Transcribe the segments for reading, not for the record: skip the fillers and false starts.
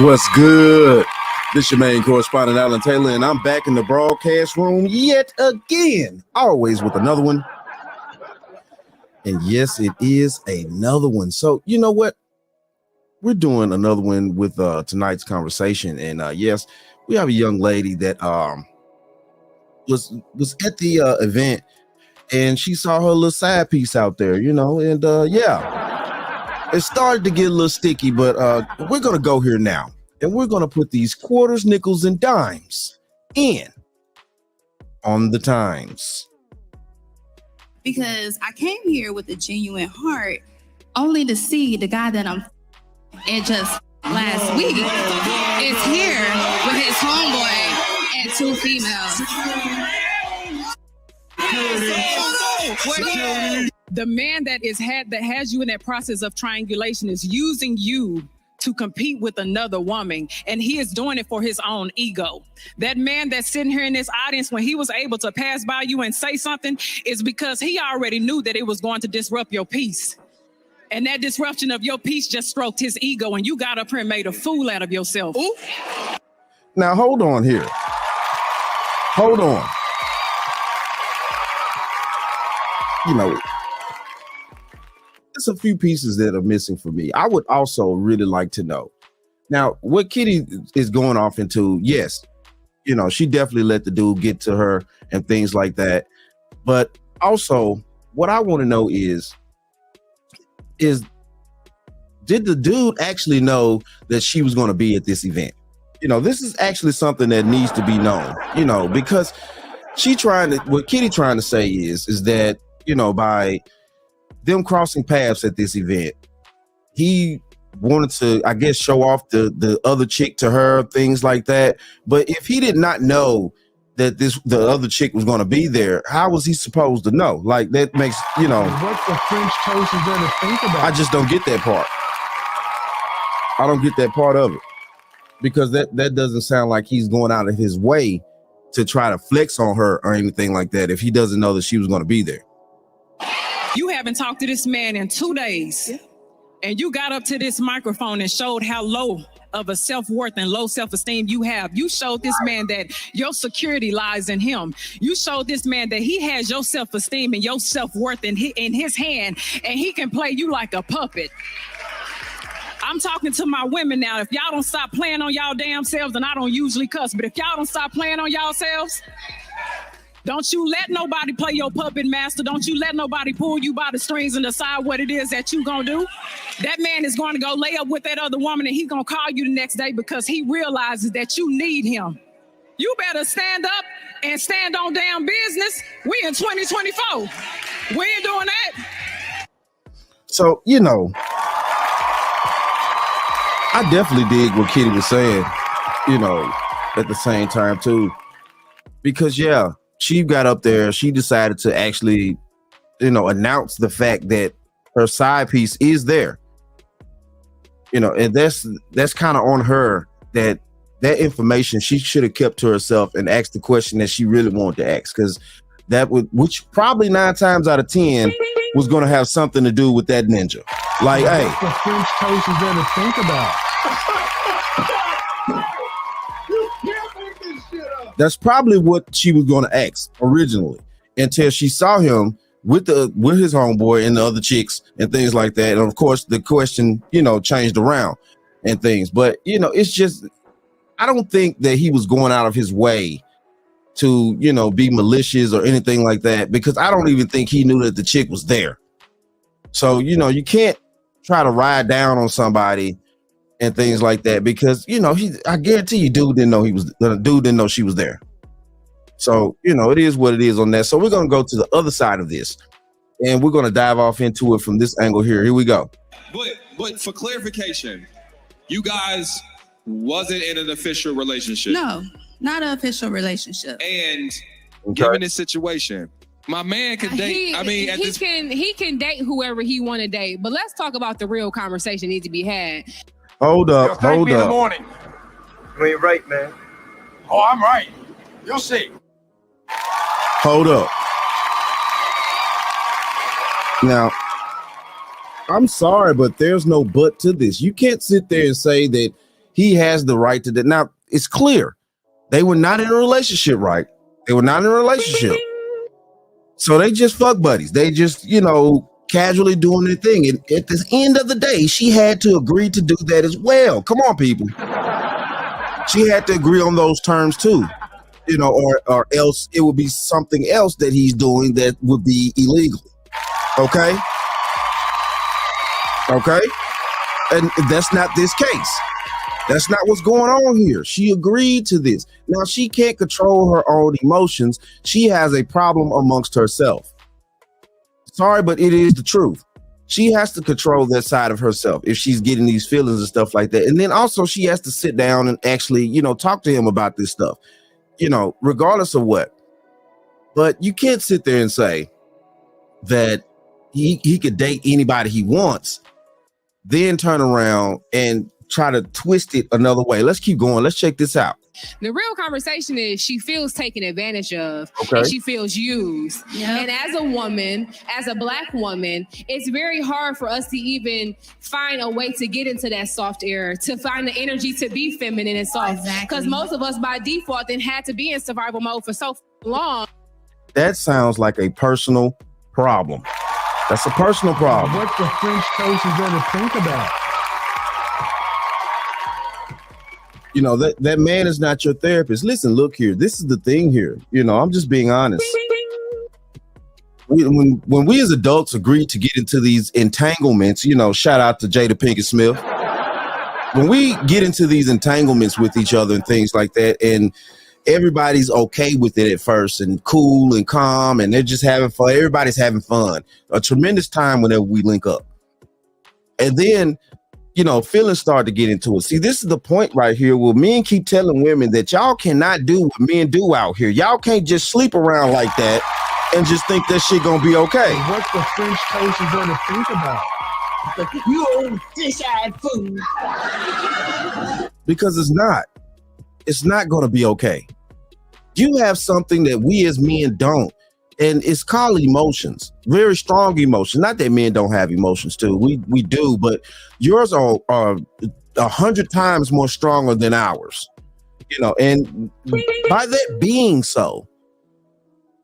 What's good? This your main correspondent, Alan Taylor, and I'm back in the broadcast room yet again, always with another one. And yes, it is another one. So you know what? We're doing another one with tonight's conversation. And yes, we have a young lady that was at the event, and she saw her little side piece out there, and it started to get a little sticky, but we're gonna go here now. And we're going to put these quarters, nickels, and dimes in on the times. Because I came here with a genuine heart only to see the guy that I'm and just last week is here with his homeboy and two females. The man that has you in that process of triangulation is using you to compete with another woman, and he is doing it for his own ego. That man that's sitting here in this audience, when he was able to pass by you and say something, is because he already knew that it was going to disrupt your peace. And that disruption of your peace just stroked his ego, and you got up here and made a fool out of yourself. Ooh. Now, hold on here. Hold on. There's a few pieces that are missing for me. I would also really like to know. Now, what Kitty is going off into, yes, she definitely let the dude get to her and things like that. But also, what I want to know is did the dude actually know that she was going to be at this event? This is actually something that needs to be known, because what Kitty trying to say is that, by them crossing paths at this event, he wanted to, I guess, show off the other chick to her, things like that. But if he did not know that the other chick was going to be there, how was he supposed to know? Like, that makes, What the French toast is there to think about? I just don't get that part. I don't get that part of it, because that doesn't sound like he's going out of his way to try to flex on her or anything like that if he doesn't know that she was going to be there. You haven't talked to this man in 2 days, and you got up to this microphone and showed how low of a self-worth and low self-esteem you have. You showed this man that your security lies in him. You showed this man that he has your self-esteem and your self-worth in his hand, and he can play you like a puppet. I'm talking to my women now. If y'all don't stop playing on y'all damn selves, and I don't usually cuss, but if y'all don't stop playing on y'all selves, don't you let nobody play your puppet master. Don't you let nobody pull you by the strings and decide what it is that you gonna do. That man is going to go lay up with that other woman, and he gonna call you the next day because he realizes that you need him. You better stand up and stand on damn business. We in 2024. We ain't doing that. So, I definitely dig what Kitty was saying, at the same time too. Because she got up there, she decided to actually, announce the fact that her side piece is there. And that's kind of on her, that information she should have kept to herself and asked the question that she really wanted to ask, because which probably 9 times out of 10 was going to have something to do with that ninja. Like, hey, the French toast is there to think about. That's probably what she was going to ask originally, until she saw him with his homeboy and the other chicks and things like that. And of course, the question, changed around and things. But it's just, I don't think that he was going out of his way to, be malicious or anything like that, because I don't even think he knew that the chick was there. So, you can't try to ride down on somebody and things like that, because I guarantee you, dude didn't know she was there. So it is what it is on that. So we're gonna go to the other side of this, and we're gonna dive off into it from this angle here. Here we go. But for clarification, you guys wasn't in an official relationship. No, not an official relationship. And given this situation, my man can date. He can date whoever he want to date. But let's talk about the real conversation needs to be had. Hold up. In the morning. You ain't right, man. Oh, I'm right. You'll see. Hold up. Now, I'm sorry, but there's no but to this. You can't sit there and say that he has the right to that. Now, it's clear they were not in a relationship, right? They were not in a relationship. So they just fuck buddies. They just, casually doing their thing. And at the end of the day, she had to agree to do that as well. Come on, people. She had to agree on those terms too, or else it would be something else that he's doing that would be illegal. Okay? And that's not this case. That's not what's going on here. She agreed to this. Now, she can't control her own emotions. She has a problem amongst herself. Sorry, but it is the truth. She has to control that side of herself if she's getting these feelings and stuff like that. And then also she has to sit down and actually, talk to him about this stuff, regardless of what. But you can't sit there and say that he could date anybody he wants, then turn around and try to twist it another way. Let's keep going. Let's check this out. The real conversation is she feels taken advantage of, okay, and she feels used. Yep. And as a woman, as a Black woman, it's very hard for us to even find a way to get into that soft era, to find the energy to be feminine and soft. Because most of us by default then had to be in survival mode for so long. That sounds like a personal problem. That's a personal problem. What the French toast is there to think about? That man is not your therapist. Listen, look here. This is the thing here. I'm just being honest. When we as adults agree to get into these entanglements, shout out to Jada Pinkett Smith. When we get into these entanglements with each other and things like that, and everybody's okay with it at first and cool and calm, and they're just having fun. Everybody's having fun. A tremendous time whenever we link up. And then feelings start to get into it. See, this is the point right here where men keep telling women that y'all cannot do what men do out here. Y'all can't just sleep around like that and just think that shit gonna be okay. What the French toast is there to think about? You old fish-eyed fool. Because it's not. It's not gonna be okay. You have something that we as men don't. And it's called emotions, very strong emotions. Not that men don't have emotions too. We do, but yours are 100 times more stronger than ours. And by that being so,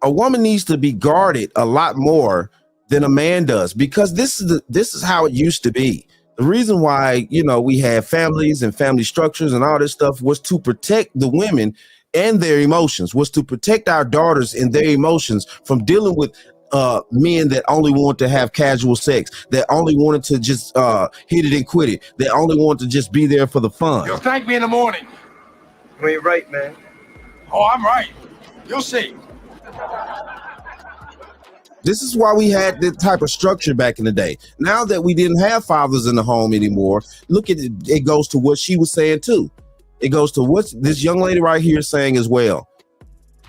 a woman needs to be guarded a lot more than a man does, because this is how it used to be. The reason why, we have families and family structures and all this stuff was to protect the women and their emotions, was to protect our daughters and their emotions from dealing with men that only want to have casual sex, that only wanted to just hit it and quit it, that only want to just be there for the fun. You'll thank me in the morning. You ain't right, man. Oh, I'm right. You'll see. This is why we had this type of structure back in the day. Now that we didn't have fathers in the home anymore, look at it. It goes to what she was saying too. It goes to what this young lady right here is saying as well.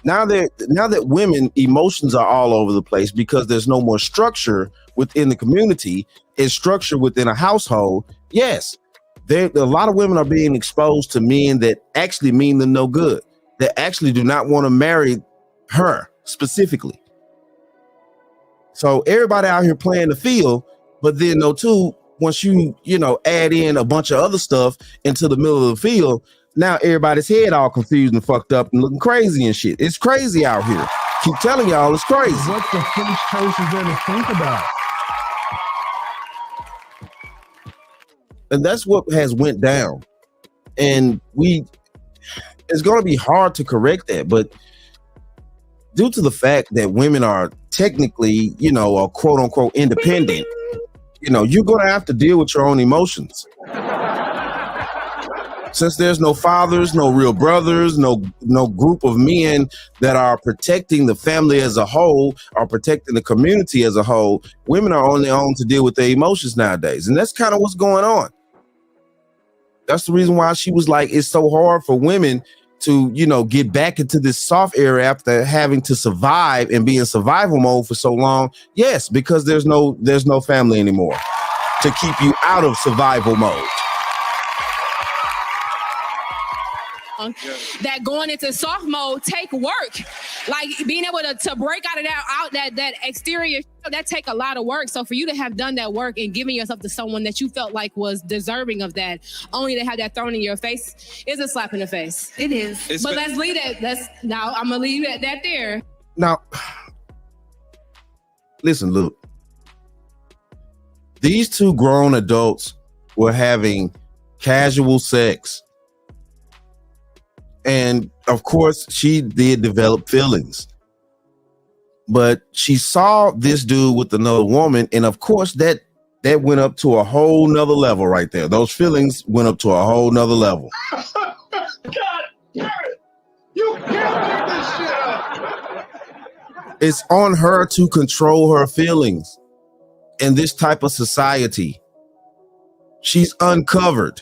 Now that women emotions are all over the place because there's no more structure within the community and structure within a household. Yes, a lot of women are being exposed to men that actually mean them no good, that actually do not want to marry her specifically. So everybody out here playing the field, but then once you add in a bunch of other stuff into the middle of the field, now everybody's head all confused and fucked up and looking crazy and shit. It's crazy out here. Keep telling y'all it's crazy. What the French toast is there to think about? And that's what has went down. And it's going to be hard to correct that, but due to the fact that women are technically, are quote unquote independent, you're going to have to deal with your own emotions. Since there's no fathers, no real brothers, no group of men that are protecting the family as a whole, or protecting the community as a whole, women are on their own to deal with their emotions nowadays. And that's kind of what's going on. That's the reason why she was like, it's so hard for women to, get back into this soft era after having to survive and be in survival mode for so long. Yes, because there's no family anymore to keep you out of survival mode. that going into soft mode take work. Like being able to break out of that exterior, that take a lot of work. So for you to have done that work and giving yourself to someone that you felt like was deserving of that, only to have that thrown in your face is a slap in the face. It is. But let's leave that. Now I'm gonna leave that there. Now, listen, Luke. These two grown adults were having casual sex. And of course, she did develop feelings. But she saw this dude with another woman. And of course, that went up to a whole nother level right there. Those feelings went up to a whole nother level. God damn it! You can't make this shit up! It's on her to control her feelings in this type of society. She's uncovered.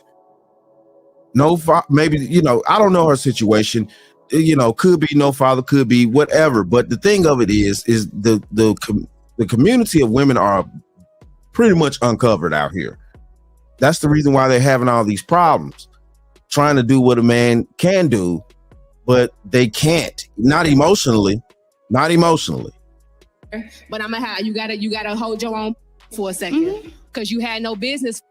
No, maybe, you know, I don't know her situation. You know, could be no father, could be whatever. But the thing of it is the community of women are pretty much uncovered out here. That's the reason why they're having all these problems, trying to do what a man can do, but they can't. Not emotionally. But I'm gonna have you gotta hold your own for a second, because you had no business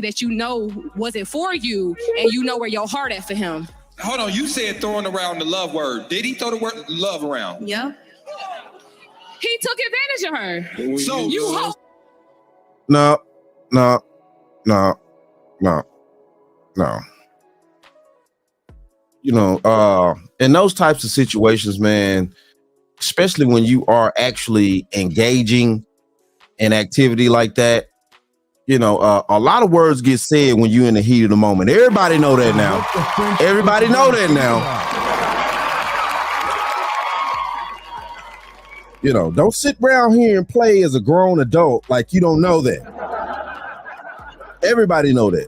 that you know wasn't for you, and you know where your heart at for him. Hold on, you said throwing around the love word. Did he throw the word love around? Yep. He took advantage of her. So you hope. No. You know, in those types of situations, man, especially when you are actually engaging in activity like that, you know, a lot of words get said when you're in the heat of the moment. Everybody know that now. Everybody know that now. You know, don't sit around here and play as a grown adult like you don't know that. Everybody know that.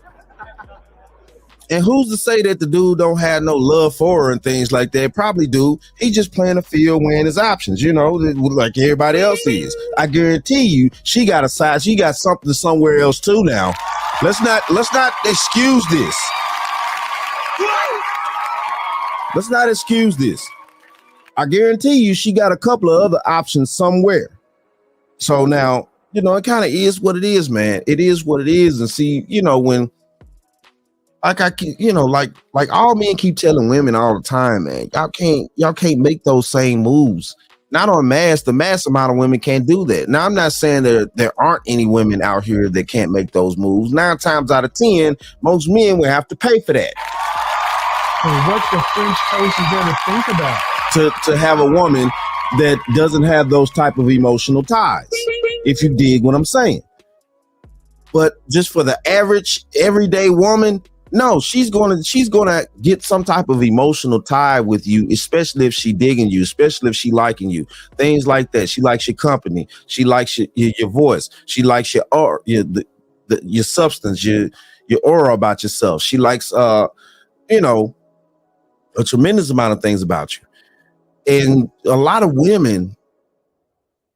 And who's to say that the dude don't have no love for her and things like that? Probably do. He just playing the field, weighing his options, you know, like everybody else is. I guarantee you, she got a side. She got something somewhere else too now. Let's not excuse this. Let's not excuse this. I guarantee you, she got a couple of other options somewhere. So now, you know, it kind of is what it is, man. It is what it is. And see, you know, when, like all men keep telling women all the time, man, y'all can't make those same moves. Not on mass. The mass amount of women can't do that. Now, I'm not saying there aren't any women out here that can't make those moves. 9 times out of 10, most men will have to pay for that. And what the French toast is going to think about? To have a woman that doesn't have those type of emotional ties, if you dig what I'm saying. But just for the average everyday woman, no, she's gonna get some type of emotional tie with you, especially if she digging you, especially if she liking you, things like that. She likes your company, she likes your voice, she likes your aura, your substance, your aura about yourself. She likes you know, a tremendous amount of things about you. And a lot of women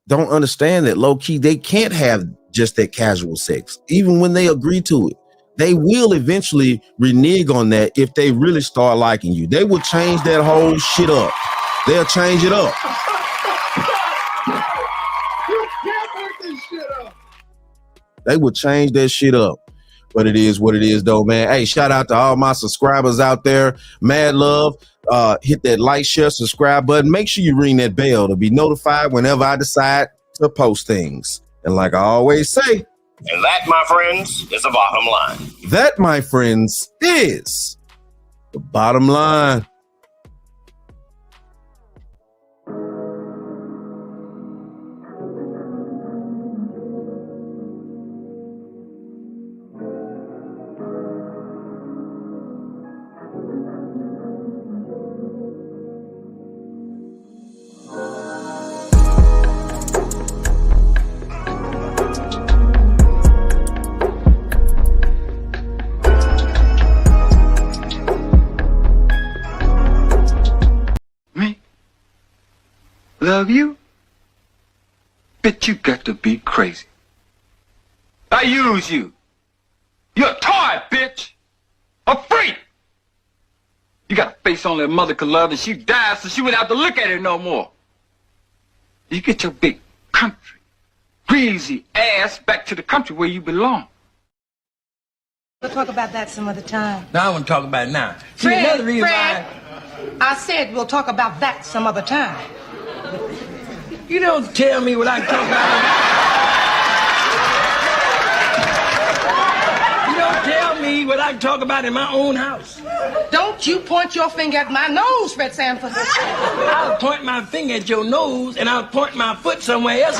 don't understand that low key they can't have just that casual sex, even when they agree to it. They will eventually renege on that if they really start liking you. They will change that whole shit up. They'll change it up. You can't make this shit up. They will change that shit up. But it is what it is, though, man. Hey, shout out to all my subscribers out there. Mad love. Hit that like, share, subscribe button. Make sure you ring that bell to be notified whenever I decide to post things. And like I always say, and that, my friends, is the bottom line. That, my friends, is the bottom line. Love you? Bitch, you got to be crazy. I use you. You're a toy, bitch. A freak. You got a face only a mother could love, and she died so she wouldn't have to look at it no more. You get your big country, greasy ass back to the country where you belong. We'll talk about that some other time. No, I want to talk about it now. See, Fred, another reason Fred, I said we'll talk about that some other time. You don't tell me what I can talk about. You don't tell me what I can talk about in my own house. Don't you point your finger at my nose, Fred Sanford. I'll point my finger at your nose, and I'll point my foot somewhere else.